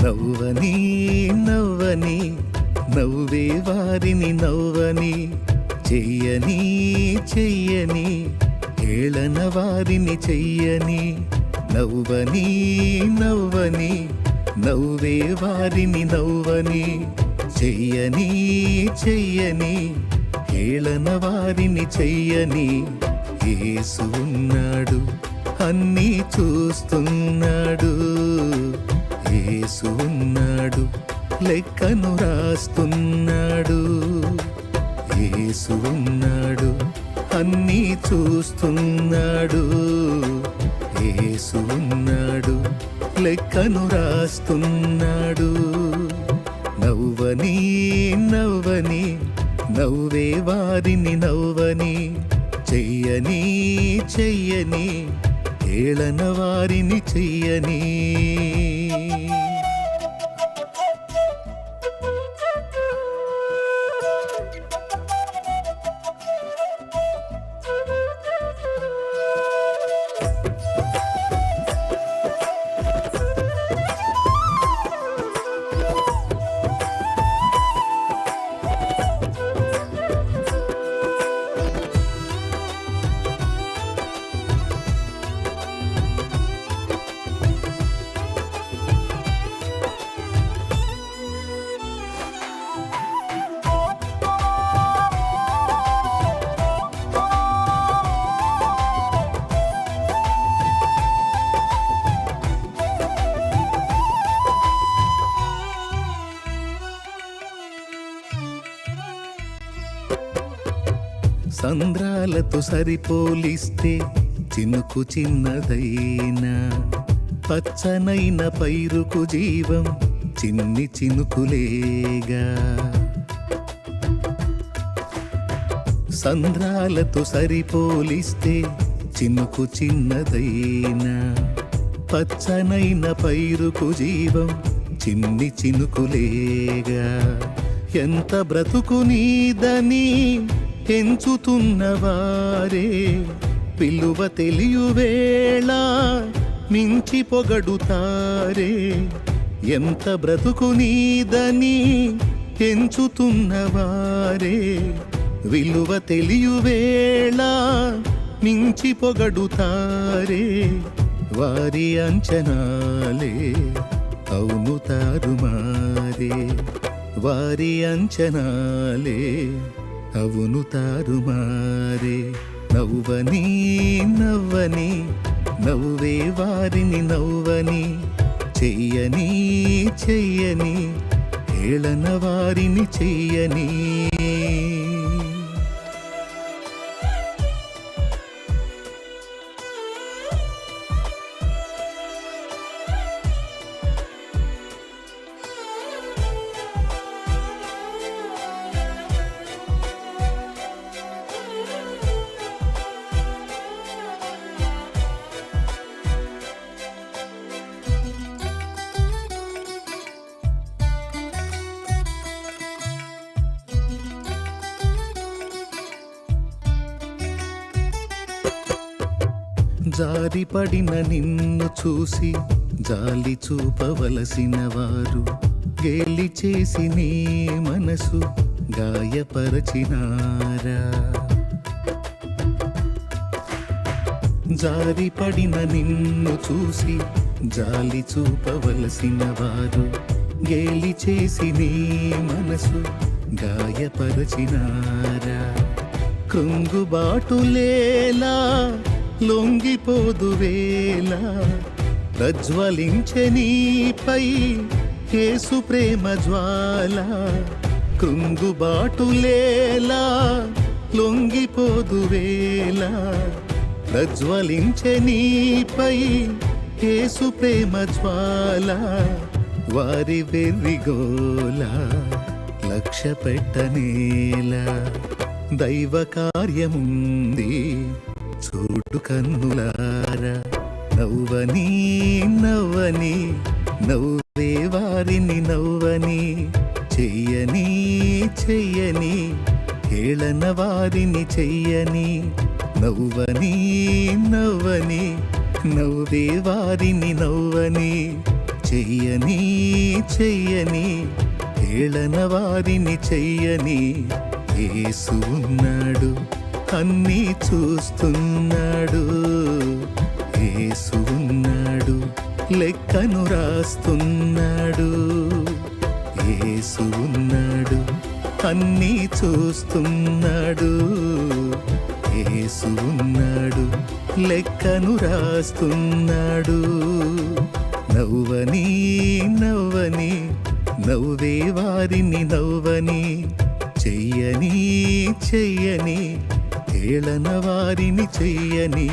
నవ్వని నవ్వని నవ్వే వారిని నవ్వని, చెయ్యని చెయ్యని ఏళన వారిని చెయ్యని. నవ్వని నవ్వని నవ్వే వారిని నవ్వని, చెయ్యని చెయ్యని ఏళన వారిని చెయ్యని. యేసు ఉన్నాడు, అన్నీ చూస్తున్నాడు. యేసు ఉన్నాడు, లెక్కను రాస్తున్నాడు. యేసు ఉన్నాడు, అన్నీ చూస్తున్నాడు. యేసు ఉన్నాడు, లెక్కను రాస్తున్నాడు. నవ్వని నవ్వని నవ్వే వారిని నవ్వని, చెయ్యని చెయ్యని ఏళన వారిని చెయ్యని. సంద్రాలతో సరిపోలిస్తే చినుకు చిన్నదైనా, పచ్చనైన పైరుకు జీవం చిన్ని చినుకులేగా. సంద్రాలతో సరిపోలిస్తే చినుకు చిన్నదైనా, పచ్చనైన పైరుకు జీవం చిన్ని చినుకులేగా. ఎంత బ్రతుకు నీదని ఎంచుతున్నవారే, విలువ తెలియువేళ మించి పొగడుతారే. ఎంత బ్రతుకు నీదని ఎంచుతున్నవారే, విలువ తెలియువేళ మించి పొగడుతారే. వారి అంచనాలే అవును తారుమారే, వారి అంచనాలే అవును తారుమారే. నవ్వని నవ్వని నవ్వే వారిని నవ్వని, చెయ్యని చెయ్యని ఏళన వారిని చెయ్యని. జారిపడిన నిన్ను చూసి జాలి చూపవలసిన వారు, గేలి చేసి నీ మనసు గాయపరచినారా. జారిపడిన నిన్ను చూసి జాలి చూపవలసిన వారు, గేలి చేసి నీ మనసు గాయపరచినారా. కృంగుబాటులేలా లొంగిపోదువేలా, ప్రజ్వలించె నీపై యేసు ప్రేమ జ్వాల. కృంగుబాటులేలా లొంగిపోదు వేళ ప్రజ్వలించే నీపై యేసు ప్రేమ జ్వాల వారి వెర్రిగోల లక్ష్య పెట్టనేలా దైవ కార్యముంది చూడు కన్నులారా నవ్వని నవ్వని నవ్వే వారిని నవ్వని చెయ్యని చెయ్యని హేళన వారిని చెయ్యని నవ్వని నవ్వని నవ్వే వారిని నవ్వని చెయ్యని చెయ్యని హేళన వారిని చెయ్యని యేసు ఉన్నాడు అన్నీ చూస్తున్నాడు యేసు ఉన్నాడు లెక్కను రాస్తున్నాడు యేసు ఉన్నాడు అన్నీ చూస్తున్నాడు యేసు ఉన్నాడు లెక్కను రాస్తున్నాడు నవ్వని నవ్వని నవ్వే వారిని నవ్వని చెయ్యని చెయ్యని హేళన వారిని చెయ్యని